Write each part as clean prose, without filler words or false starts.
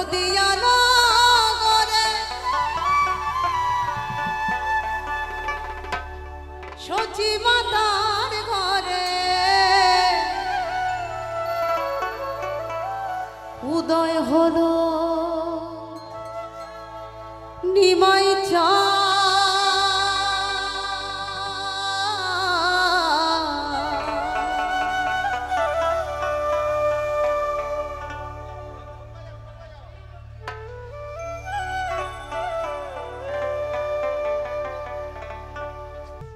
নদিয়া নগরে সচিমাতার ঘরে উদয় হলো নিমাই চা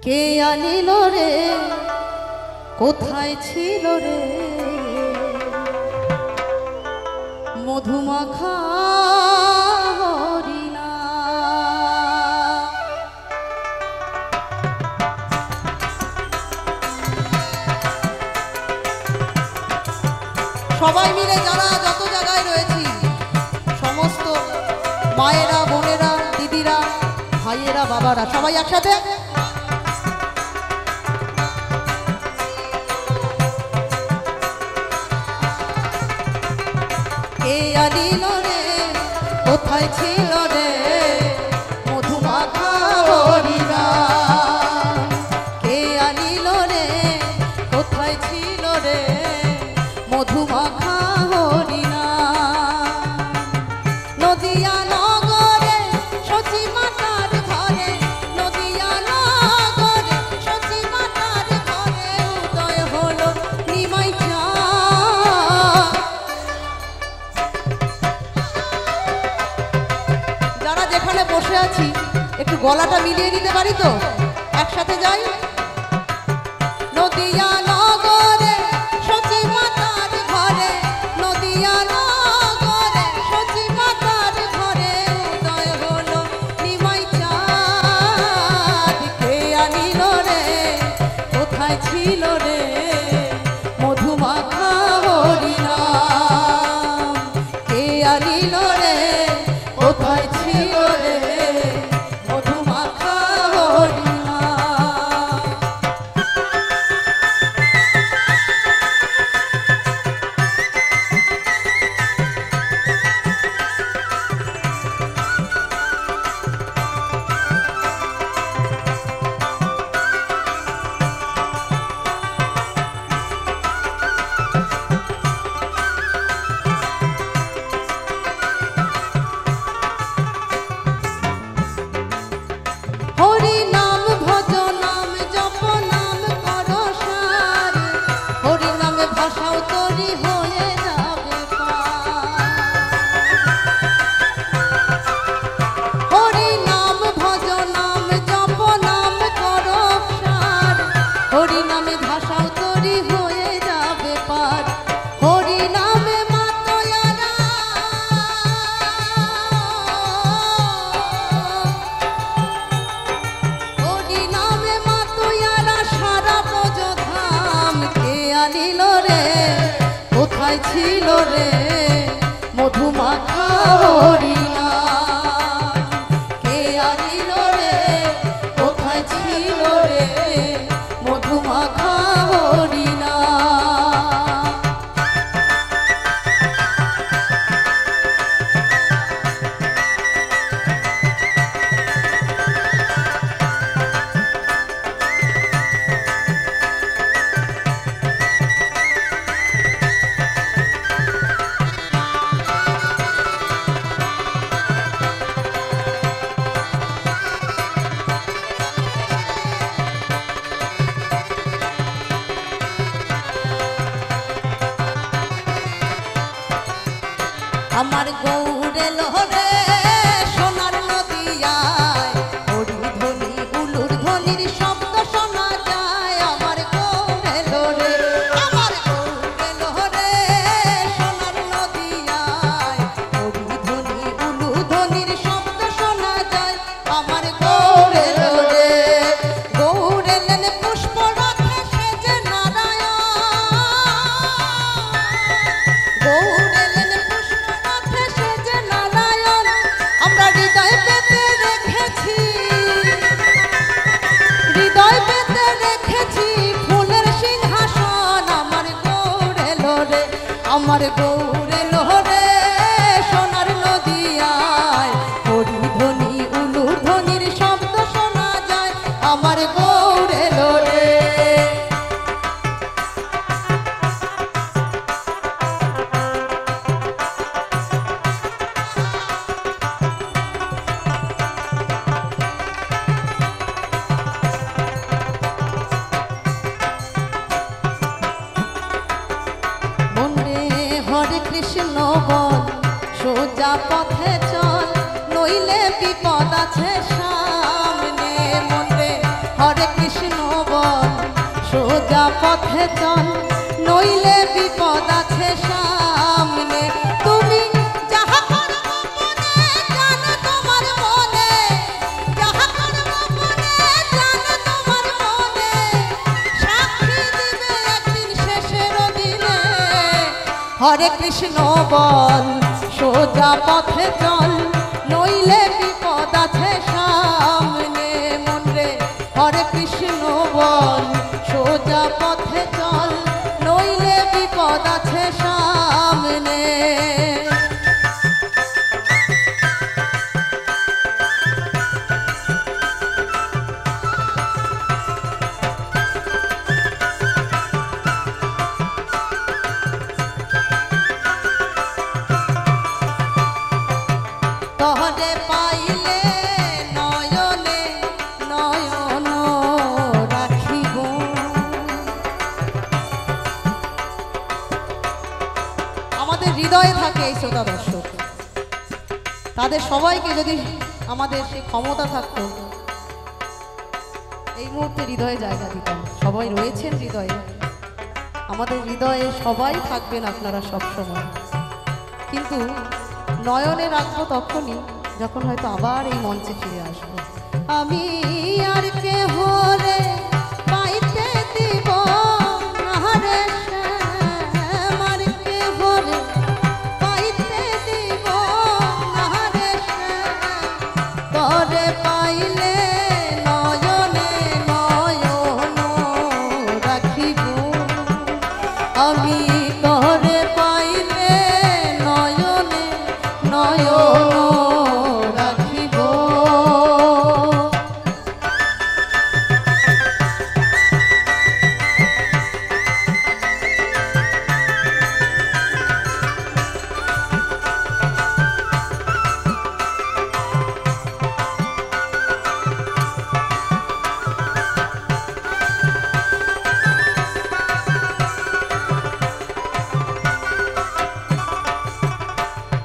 কে আনিল রে কোথায় ছিল রে মধুমাখা হরিণা সবাই মিলে যারা যত জায়গায় রয়েছি সমস্ত মায়েরা বোনেরা দিদিরা ভাইয়েরা বাবারা সবাই একসাথে কে আনিল রে কোথায় ছিল রে মধুমাখা হরিণা কে আনিল রে কোথায় ছিল রে মধুমাখা হরিণা নদিয়া নগরে সচিমাতার ঘরে নদিয়া নগরে সচিমাতার ঘরে উদয় হলো নিমাই চা যেখানে বসে আছি একটু গলাটা মিলিয়ে নিতে পারি তো একসাথে যাই নদিয়া নগরে সচিমাতার ঘরে নদিয়া নগরে সচিমাতার ঘরে উদয় হলো নিমাই চাঁদ কে আনিল রে কোথায় ছিল রে মধুমাখা হরিণা কে আনিল রে কোথায় ছিল রে মধুমাখা হরিণা হরি নাম ভজ নাম জপ নাম করো সার হরি নামে ভাষাও তরি হয়ে যাবে হরি নাম ভজ নাম জপ নাম করো সার হরি নামে ভাষাও তরি হয়ে যাবে পার হরি নামে মাতয়ারা হরি নামে মাতয়ারা সারা ব্রজ ধাম কে আনিল রে কোথায় ছিল রে মধুমাখা হরিণা কে আনিল রে কোথায় ছিল রে মধুমাখা হরিণা আমার গৌরে লোহরে সোনার নদিয়ায় হরি ধ্বনি উলুর ধ্বনির শব্দ শোনা যায় আমার গৌরে লোহরে সোনার নদিয়ায় হরি ধ্বনি উলুর ধ্বনির শব্দ শোনা যায় আমার গৌরে লোহরে গৌরে লেনে পুষ্প রথে সেজে নারায়ণ গৌরে লেনে পুষ্প রথে সেজে নারায়ণ আমরা হৃদয় পেতে রেখেছি ফুলের সিংহাসন আমার গৌরে লোহরে সোনার কৃষ্ণ বল সোজা পথে চল নইলে বিপদ আছে সামনে মনে হরে কৃষ্ণ বল সোজা পথে চল নইলে বিপদ আছে সামনে তুমি যাহা করো মনে জানো তোমার মনে যাহা করো মনে জানো তোমার মনে সাক্ষী দিবে একদিন শেষের দিনে হরে কৃষ্ণ বল সোজা পথে চল নইলে বিপদ আছে সামনে মনরে হরে কৃষ্ণ বল সোজা পথে চল নইলে বিপদ আছে সামনে তহরে পাইলে নয়নে নয়ন রাখিব আমাদের হৃদয়ে থাকে এই শ্রোতা দর্শক তাদের সবাইকে যদি আমাদের সেই ক্ষমতা থাকতো এই মুহূর্তে হৃদয়ে জায়গা দিতাম সবাই রয়েছেন হৃদয়ে আমাদের হৃদয়ে সবাই থাকবেন আপনারা সব সময় কিন্তু নয়নে রাখবো তখনই যখন হয়তো আবার এই মঞ্চে ফিরে আসবো আমি আর কে হরে পাইতে দিব নারে শ্যাম আর কে হরে পাইতে দিব নারে শ্যাম তরে পাইলে নয়নে নয়ন রাখিব আমি তরে পাইলে নয়নে নয়ন রাখিব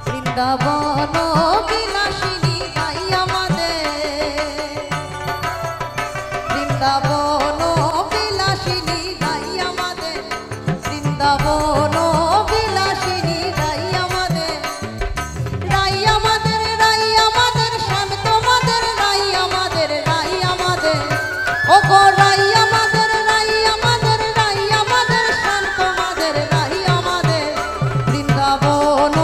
বৃন্দাবন বিলাসিনী গাই আমাদের বৃন্দাবন বিলাসিনী গাই আমাদের বৃন্দাবন বিলাসিনী গাই আমাদের রাই আমাদের রাই আমাদের শ্যাম তোমাদের রাই আমাদের ও গো রাই আমাদের রাই আমাদের রাই আমাদের শ্যাম তোমাদের রাই আমাদের বৃন্দাবন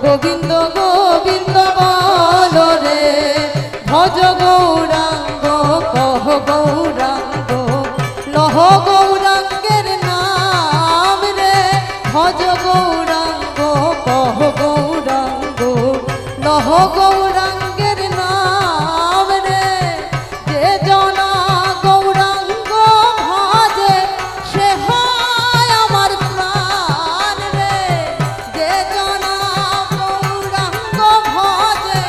গোবিন্দ গোবিন্দ বল রে ভজ গৌরাঙ্গ কহ গৌরাঙ্গ লহ গৌরাঙ্গের নাম রে ভজ গৌরাঙ্গ কহ গৌরাঙ্গ লহ গৌরাঙ্গের নাম রে যে জনা গৌরাঙ্গ ভজে সে হয় আমার প্রাণ রে যে জনা গৌরাঙ্গ ভজে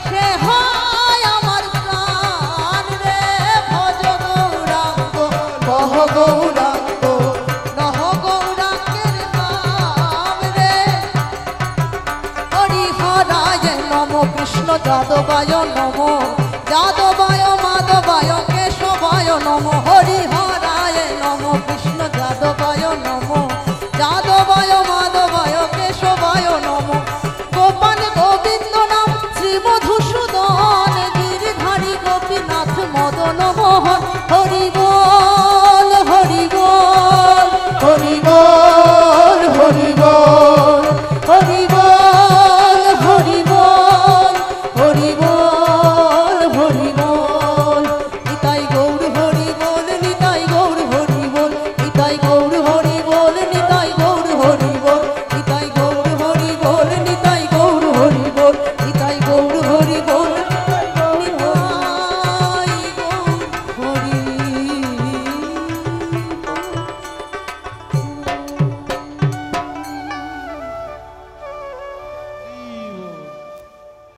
সে হয় আমার প্রাণ রে ভজ গৌরাঙ্গ কহ গৌরাঙ্গ লহ গৌরাঙ্গের নাম রে হরি হরায় নম কৃষ্ণ যাদব